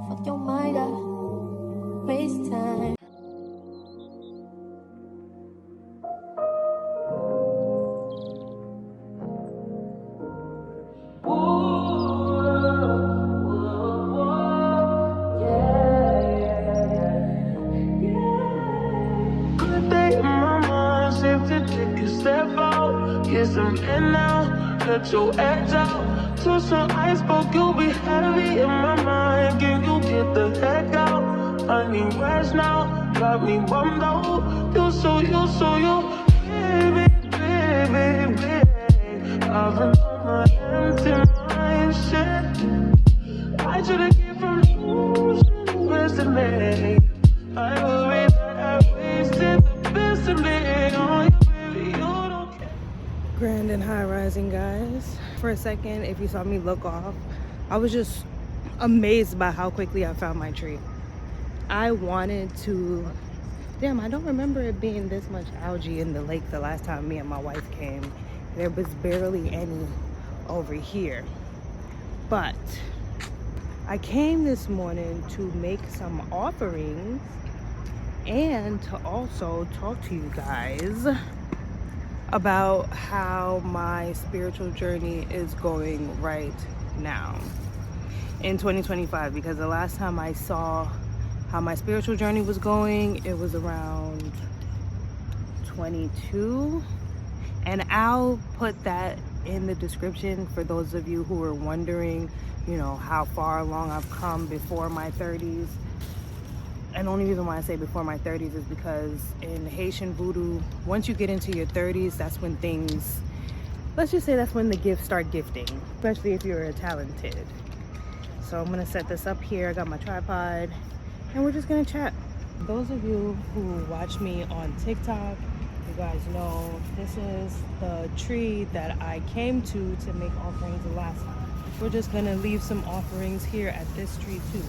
Fuck your mind up, waste time. Get some in now, let your edge out. To some iceberg, you'll be heavy in my mind. Can you get the heck out? I need rest now, got me bummed out. You so baby, baby, baby. I've been on my empty mind, shit. I should've get from losing the best in me. I worry that I wasted the best in me. Oh, you baby, you don't care. Grand and high rising, guys. For a second, if you saw me look off, I was just amazed by how quickly I found my tree. I wanted to, damn, I don't remember it being this much algae in the lake the last time me and my wife came. There was barely any over here. But I came this morning to make some offerings and to also talk to you guys about how my spiritual journey is going right now in 2025, because the last time I saw how my spiritual journey was going, it was around 22, and I'll put that in the description for those of you who are wondering, you know, how far along I've come before my 30s. And the only reason why I say before my 30s is because in Haitian voodoo, once you get into your 30s, that's when things, let's just say that's when the gifts start gifting, especially if you're talented. So I'm gonna set this up here. I got my tripod and we're just gonna chat. Those of you who watch me on TikTok, you guys know this is the tree that I came to make offerings the last time. We're just gonna leave some offerings here at this tree too.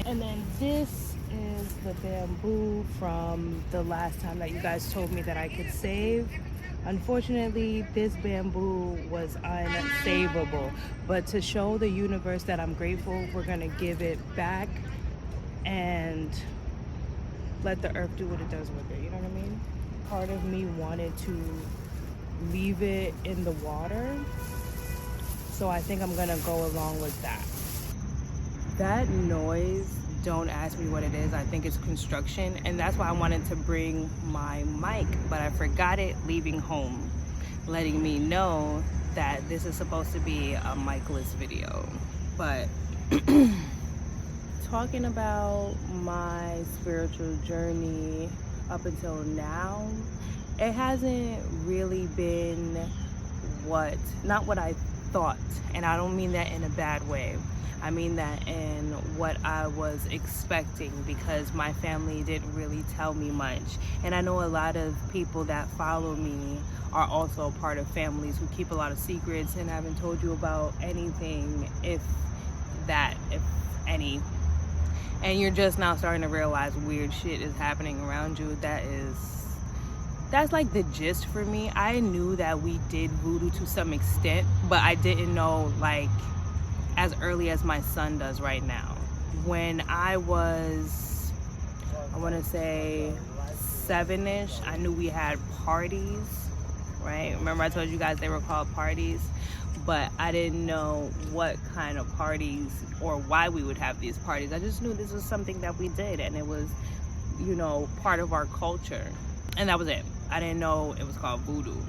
And then this is the bamboo from the last time that you guys told me that I could save. Unfortunately, this bamboo was unsavable, but to show the universe that I'm grateful, we're gonna give it back and let the earth do what it does with it, you know what I mean? Part of me wanted to leave it in the water, so I think I'm gonna go along with that. That noise, don't ask me what it is. I think it's construction, and that's why I wanted to bring my mic, but I forgot it leaving home, letting me know that this is supposed to be a mic-less video. But talking about my spiritual journey up until now, it hasn't really been not what I thought, and I don't mean that in a bad way. I mean that in what I was expecting, because my family didn't really tell me much. And I know a lot of people that follow me are also part of families who keep a lot of secrets and haven't told you about anything, if any. And you're just now starting to realize weird shit is happening around you. That's like the gist for me. I knew that we did voodoo to some extent, but I didn't know like as early as my son does right now. When I was, I want to say 7-ish, I knew we had parties, right? Remember I told you guys they were called parties, but I didn't know what kind of parties or why we would have these parties. I just knew this was something that we did, and it was, you know, part of our culture, and that was it. I didn't know it was called voodoo.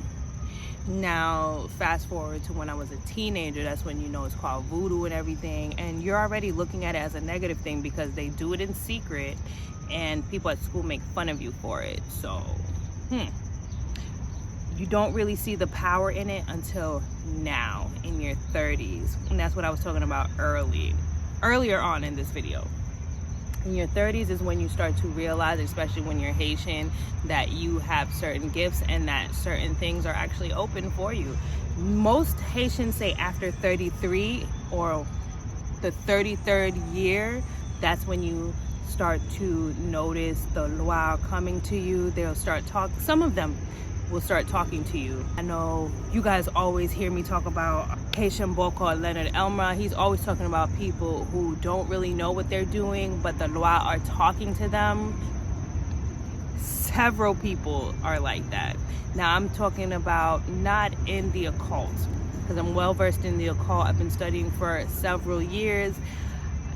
Now fast forward to when I was a teenager, that's when you know it's called voodoo and everything, and you're already looking at it as a negative thing because they do it in secret and people at school make fun of you for it. So you don't really see the power in it until now in your 30s, and that's what I was talking about earlier on in this video. In your 30s is when you start to realize, especially when you're Haitian, that you have certain gifts and that certain things are actually open for you. Most Haitians say after 33 or the 33rd year, that's when you start to notice the loi coming to you. They'll start talking, some of them will start talking to you. I know you guys always hear me talk about Haitian boy called Leonard Elmer. He's always talking about people who don't really know what they're doing, but the Loi are talking to them. Several people are like that. Now I'm talking about not in the occult, because I'm well versed in the occult. I've been studying for several years.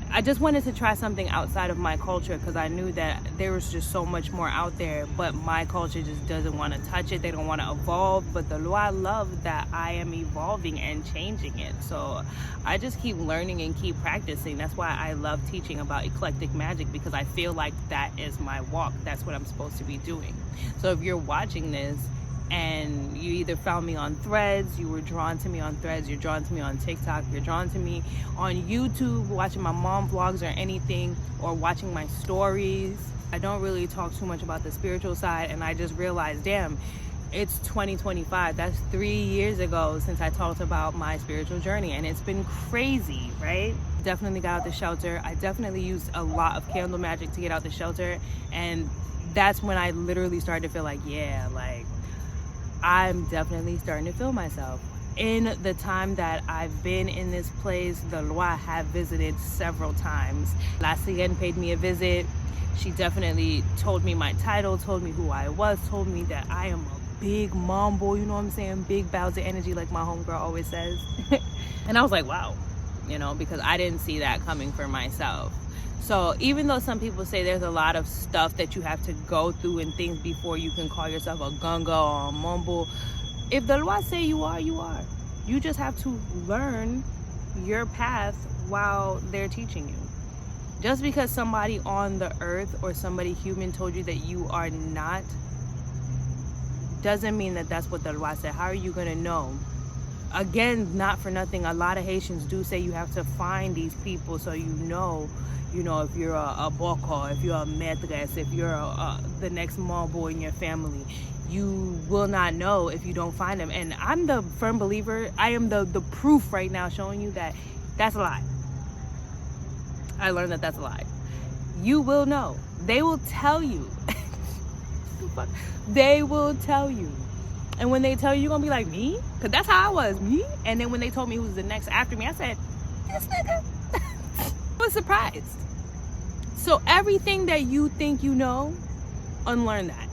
I just wanted to try something outside of my culture because I knew that there was just so much more out there, but my culture just doesn't want to touch it. They don't want to evolve, but the Loi love that I am evolving and changing it. So I just keep learning and keep practicing. That's why I love teaching about eclectic magic, because I feel like that is my walk. That's what I'm supposed to be doing. So if you're watching this and you either found me on Threads, you were drawn to me on Threads, you're drawn to me on TikTok, you're drawn to me on YouTube, watching my mom vlogs or anything, or watching my stories. I don't really talk too much about the spiritual side, and I just realized, damn, it's 2025. That's 3 years ago since I talked about my spiritual journey, and it's been crazy, right? Definitely got out the shelter. I definitely used a lot of candle magic to get out the shelter, and that's when I literally started to feel like, yeah, like, I'm definitely starting to feel myself. In the time that I've been in this place, the Loi have visited several times. Lacienne paid me a visit. She definitely told me my title, told me who I was, told me that I am a big mambo, you know what I'm saying? Big Bowser energy, like my homegirl always says. And I was like, wow, you know, because I didn't see that coming for myself. So even though some people say there's a lot of stuff that you have to go through and things before you can call yourself a gunga or a mumble, if the Loi say you are, you are. You just have to learn your path while they're teaching you. Just because somebody on the earth or somebody human told you that you are not, doesn't mean that that's what the Loi said. How are you going to know? Again, not for nothing, a lot of Haitians do say you have to find these people so you know, if you're a boko, if you're a maîtresse, if you're the next mambo in your family, you will not know if you don't find them. And I'm the firm believer, I am the proof right now showing you that that's a lie. I learned that that's a lie. You will know. They will tell you. They will tell you. And when they tell you, you're gonna be like, me? Because that's how I was, me? And then when they told me who was the next after me, I said, this nigga. I was surprised. So everything that you think you know, unlearn that.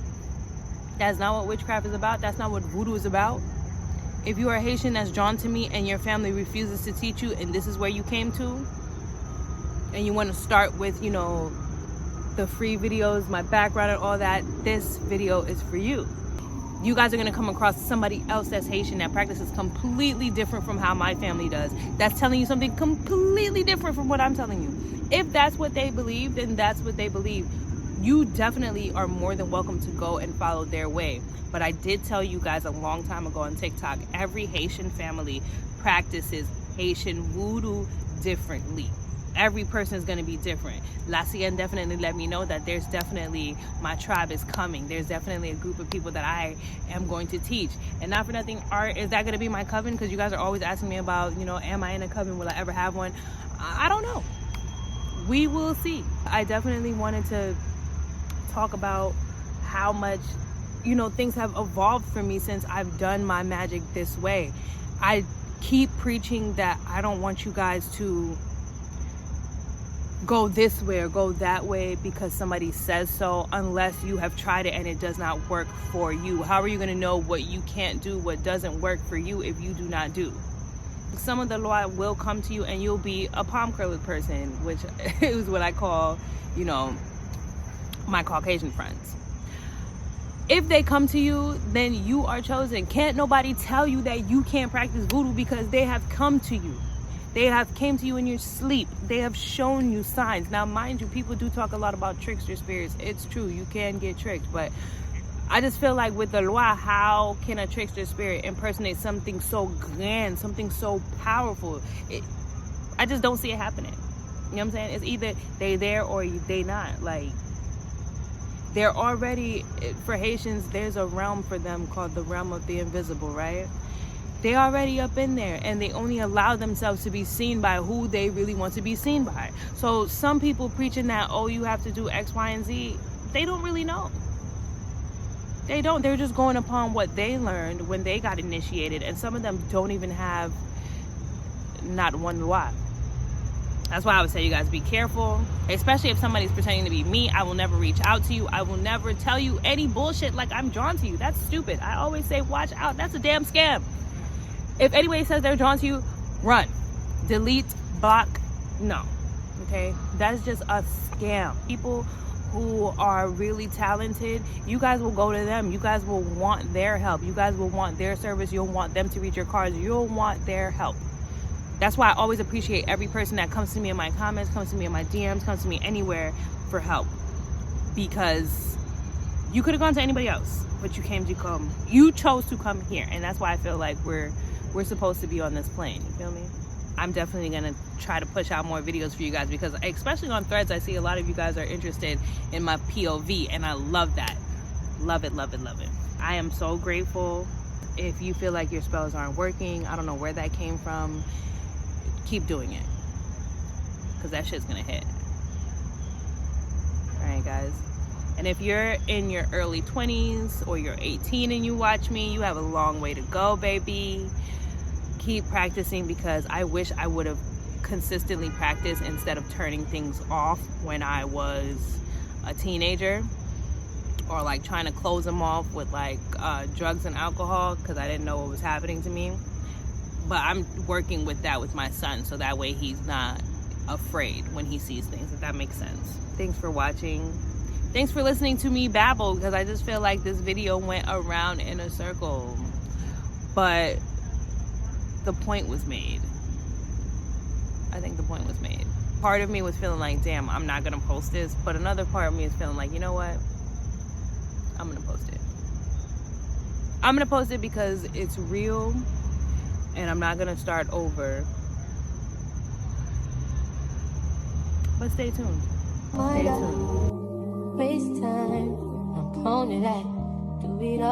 That's not what witchcraft is about. That's not what voodoo is about. If you are Haitian that's drawn to me and your family refuses to teach you, and this is where you came to, and you want to start with, the free videos, my background and all that, this video is for you. You guys are going to come across somebody else that's Haitian that practices completely different from how my family does. That's telling you something completely different from what I'm telling you. If that's what they believe, then that's what they believe. You definitely are more than welcome to go and follow their way. But I did tell you guys a long time ago on TikTok, every Haitian family practices Haitian voodoo differently. Every person is going to be different. Lacienne definitely let me know that there's definitely, my tribe is coming. There's definitely a group of people that I am going to teach. And not for nothing, is that going to be my coven? Because you guys are always asking me about, am I in a coven? Will I ever have one? I don't know. We will see. I definitely wanted to talk about how much, things have evolved for me since I've done my magic this way. I keep preaching that I don't want you guys to go this way or go that way because somebody says so, unless you have tried it and it does not work for you. How are you going to know what you can't do, what doesn't work for you if you do not do? Some of the Loi will come to you and you'll be a palm curler person, which is what I call, my Caucasian friends. If they come to you, then you are chosen. Can't nobody tell you that you can't practice voodoo because they have come to you. They have came to you in your sleep. They have shown you signs. Now, mind you, people do talk a lot about trickster spirits. It's true, you can get tricked. But I just feel like with the Loi, how can a trickster spirit impersonate something so grand, something so powerful? I just don't see it happening. You know what I'm saying? It's either they there or they not. Like, they're already, for Haitians, there's a realm for them called the realm of the invisible, right? They already up in there, and they only allow themselves to be seen by who they really want to be seen by. So some people preaching that, oh, you have to do X, Y, and Z, they don't really know. They don't. They're just going upon what they learned when they got initiated, and some of them don't even have not one loi. That's why I would say you guys be careful, especially if somebody's pretending to be me. I will never reach out to you. I will never tell you any bullshit like I'm drawn to you. That's stupid. I always say watch out. That's a damn scam. If anybody says they're drawn to you, run, delete, block. No, okay? That's just a scam. People who are really talented, you guys will go to them. You guys will want their help. You guys will want their service. You'll want them to read your cards. You'll want their help. That's why I always appreciate every person that comes to me in my comments, comes to me in my DMs, comes to me anywhere for help. Because you could have gone to anybody else, but you chose to come here. And that's why I feel like we're supposed to be on this plane. You feel me? I'm definitely gonna try to push out more videos for you guys, because especially on Threads, I see a lot of you guys are interested in my POV, and I love that. Love it, love it, love it. I am so grateful. If you feel like your spells aren't working, I don't know where that came from, keep doing it, because that shit's gonna hit. All right, guys. And if you're in your early 20s or you're 18 and you watch me, you have a long way to go, baby. Keep practicing, because I wish I would have consistently practiced instead of turning things off when I was a teenager, or like trying to close them off with like drugs and alcohol, because I didn't know what was happening to me. But I'm working with that with my son, so that way he's not afraid when he sees things, if that makes sense. Thanks for watching. Thanks for listening to me babble, because I just feel like this video went around in a circle. But the point was made. I think the point was made. Part of me was feeling like, damn, I'm not gonna post this. But another part of me is feeling like, you know what? I'm gonna post it. I'm gonna post it because it's real, and I'm not gonna start over. But stay tuned. Stay tuned. Waste time. I'm prone to that. Do it all.